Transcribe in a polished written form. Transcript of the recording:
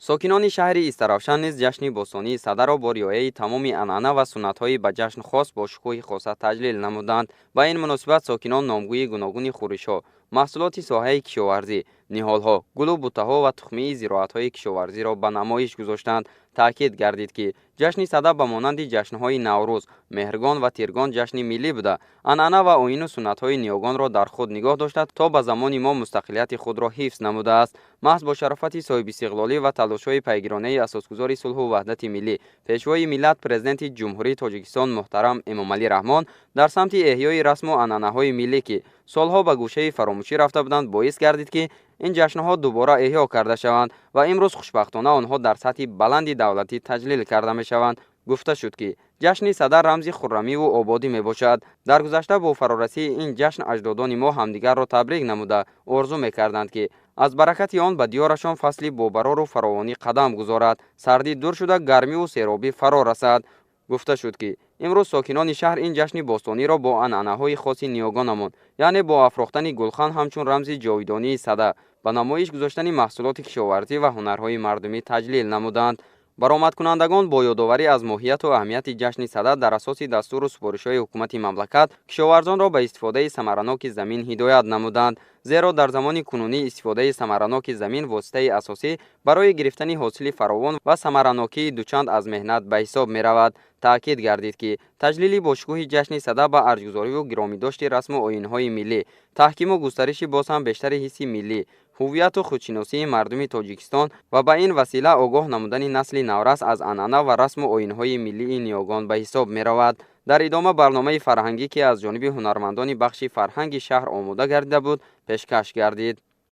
ساکنان شهر ایسترافشان نیز جشن بوستانی صدر را با رعایت تمام عنعنه و سنت‌های به جشن خاص با شکوه خاصه تجلیل نمودند. با این مناسبت ساکنان نامگوی گوناگون خورش‌ها، محصولات ساحه کشاورزی، نهال‌ها، گل و بوته‌ها و تخمی زراعت‌های کشاورزی را به نمایش گذاشتند. تاکید گردید که جشن صدر به مانند جشن‌های نوروز، مهرگان و تیرگان جشن ملی بوده، عنعنه و آیین و سنت‌های نیاگان را در خود نگاه داشته تا به زمان ما مستقلیت خود را حفظ نموده است. محض با شرافت صاحب استقلالی و تلاش‌های پیگیرانه اساسگزار صلح و وحدت ملی، پیشوای ملت پرزیدنت جمهوری تاجیکستان محترم امامعلی رحمان در سمت احیای رسم و عنعنه‌های ملی که سالها به گوشه فراموشی رفته بودند باعث گردید که این جشن‌ها دوباره احیا کرده شوند و امروز خوشبختانه آنها در سطح بلند دولتی تجلیل کرده می‌شوند. گفته شد که جشن صدر رمز خرمی و آبادی می باشد. در گذشته با فرارسی این جشن اجدادان ما همدیگر را تبریک نموده آرزو می‌کردند که از برکت آن به دیارشان فصلی بابرار و فراوانی قدم گذارد، سردی دور شده گرمی و سیرابی فرا رسد. گفته شد که امروز ساکنان شهر این جشن باستانی را با عنعنه‌های خاصی نیاگانمان، یعنی با افروختن گلخن همچون رمز جاودانی صدر، به نمایش گذاشتن محصولات کشاورزی و هنرهای مردمی تجلیل نمودند. برآمد کنندگان با یادآوری از ماهیت و اهمیت جشن صدر در اساس دستور و سفارش‌های حکومت مملکت کشاورزان را به استفاده ثمرناک زمین هدایت نمودند، زیرا در زمان کنونی استفاده ثمرناک زمین واسطه اساسی برای گرفتن حاصل فراوان و ثمرناکی دوچند از مهنت به حساب می رود. تاکید گردید که تجلیل با شکوه جشن صدر به ارزگذاری و گرامی داشت رسم و آیین‌های ملی، تحکیم و گسترش باز هم بیشتر حس ملی، هویت و خودشناسی مردم تاجیکستان و به این وسیله آگاه نمودن نسل نورس از عنعنه و رسم و آیین‌های ملی نیاگان به حساب می رود. در ادامه برنامه فرهنگی که از جانب هنرمندان بخش فرهنگ شهر آماده گردیده بود پیشکش گردید.